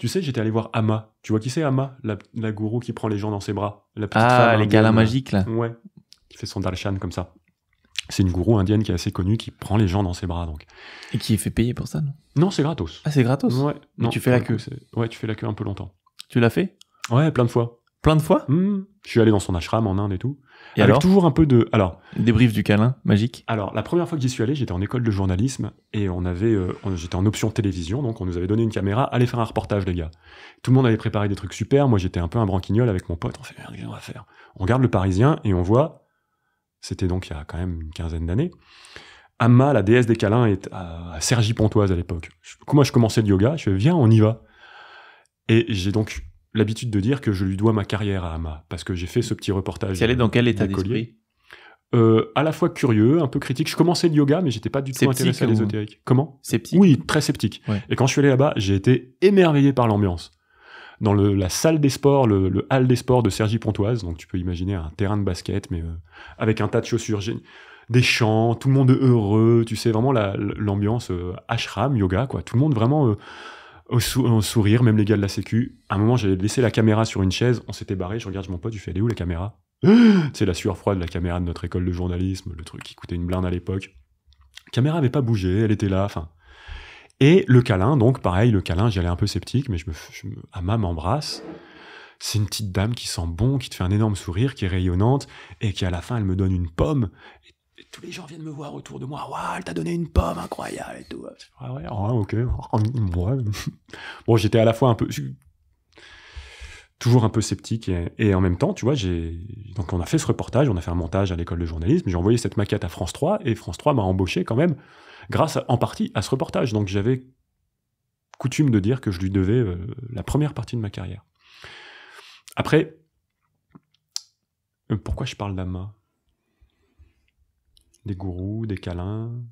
Tu sais, j'étais allé voir Amma. Tu vois qui c'est Amma, la gourou qui prend les gens dans ses bras, la petite Ah, femme les indienne, câlins magiques, là. Ouais, qui fait son darshan comme ça. C'est une gourou indienne qui est assez connue, qui prend les gens dans ses bras, donc. Et qui est fait payer pour ça, non? Non, c'est gratos. Ah, c'est gratos? Ouais. Mais Non, tu fais la pour le queue. coup, ouais, tu fais la queue un peu longtemps. Tu l'as fait? Ouais, plein de fois. Plein de fois? Je suis allé dans son ashram en Inde et tout. Et avec alors? toujours un peu de... Débrief du câlin magique. Alors, la première fois que j'y suis allé, j'étais en école de journalisme et j'étais en option télévision, donc on nous avait donné une caméra, allez faire un reportage, les gars. Tout le monde avait préparé des trucs super, moi j'étais un peu un branquignol avec mon pote, on fait, qu'est-ce qu'on va faire? On regarde le Parisien et on voit, c'était donc il y a quand même une quinzaine d'années, Amma, la déesse des câlins, est à Cergy-Pontoise à l'époque. Du coup, moi je commençais le yoga, je fais, viens, on y va. Et j'ai donc l'habitude de dire que je lui dois ma carrière à Amma, parce que j'ai fait ce petit reportage. Tu allais dans quel état d'écolier. d'esprit? À la fois curieux, un peu critique. Je commençais le yoga, mais j'étais pas du tout Sceptique intéressé à ou- l'ésotérique. Comment? Sceptique? Oui, très sceptique. Ouais. Et quand je suis allé là-bas, j'ai été émerveillé par l'ambiance. Dans la salle des sports, le hall des sports de Cergy-Pontoise, donc tu peux imaginer un terrain de basket, mais avec un tas de chaussures, des chants, tout le monde heureux, tu sais, vraiment l'ambiance ashram, yoga, quoi. Tout le monde vraiment au sourire, même les gars de la sécu. À un moment, j'avais laissé la caméra sur une chaise, on s'était barré, je regarde mon pote, je fais, elle est où la caméra? C'est la sueur froide de la caméra de notre école de journalisme, le truc qui coûtait une blinde à l'époque. La caméra avait pas bougé, elle était là, enfin. Et le câlin, donc pareil, le câlin, j'y allais un peu sceptique, mais Amma m'embrasse. C'est une petite dame qui sent bon, qui te fait un énorme sourire, qui est rayonnante, et qui à la fin, elle me donne une pomme. Et tous les gens viennent me voir autour de moi. Waouh, elle t'a donné une pomme incroyable et tout. Ah ouais, ok. Ouais. Bon, j'étais à la fois un peu... toujours un peu sceptique et en même temps, tu vois, donc on a fait ce reportage, on a fait un montage à l'école de journalisme, j'ai envoyé cette maquette à France 3 et France 3 m'a embauché quand même grâce en partie à ce reportage. Donc j'avais coutume de dire que je lui devais la première partie de ma carrière. Après, pourquoi je parle d'Amma? Des gourous, des câlins,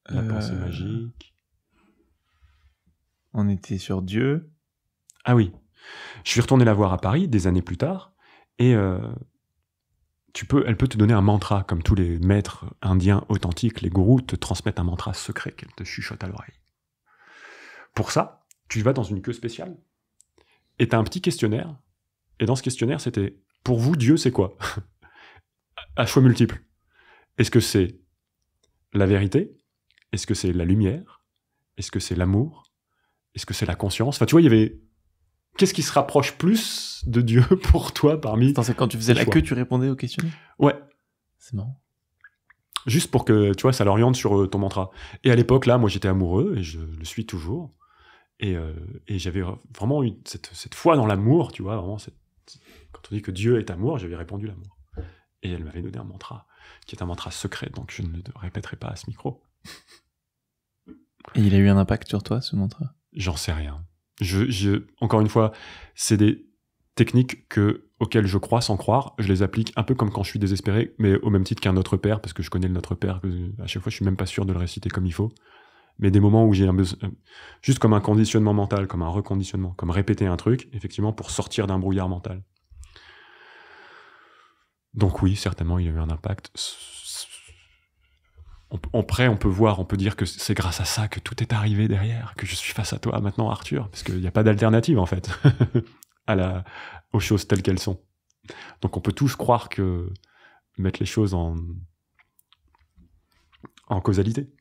la pensée magique. On était sur Dieu. Ah oui. Je suis retourné la voir à Paris des années plus tard, et elle peut te donner un mantra, comme tous les maîtres indiens authentiques, les gourous te transmettent un mantra secret qu'elle te chuchote à l'oreille. Pour ça, tu vas dans une queue spéciale, et tu as un petit questionnaire, et dans ce questionnaire, c'était « Pour vous, Dieu, c'est quoi ?» À choix multiples. Est-ce que c'est la vérité? Est-ce que c'est la lumière? Est-ce que c'est l'amour? Est-ce que c'est la conscience? Enfin, tu vois, il y avait... Qu'est-ce qui se rapproche plus de Dieu pour toi parmi... Attends, c'est quand tu faisais la choix. queue, tu répondais au questionnaire? Ouais. C'est marrant. Juste pour que, tu vois, ça l'oriente sur ton mantra. Et à l'époque, là, moi, j'étais amoureux, et je le suis toujours. Et j'avais vraiment eu cette foi dans l'amour, tu vois, vraiment, quand on dit que Dieu est amour, j'avais répondu l'amour. Et elle m'avait donné un mantra, qui est un mantra secret, donc je ne le répéterai pas à ce micro. Et il a eu un impact sur toi, ce mantra? J'en sais rien. Encore une fois, c'est des techniques auxquelles je crois sans croire. Je les applique un peu comme quand je suis désespéré, mais au même titre qu'un Notre Père, parce que je connais le Notre Père, à chaque fois je suis même pas sûr de le réciter comme il faut. Mais des moments où j'ai juste comme un conditionnement mental, comme un reconditionnement, comme répéter un truc, effectivement, pour sortir d'un brouillard mental. Donc oui, certainement, il a eu un impact. On peut dire que c'est grâce à ça que tout est arrivé derrière, que je suis face à toi maintenant, Arthur, parce qu'il n'y a pas d'alternative, en fait, aux choses telles qu'elles sont. Donc on peut tous croire mettre les choses en causalité.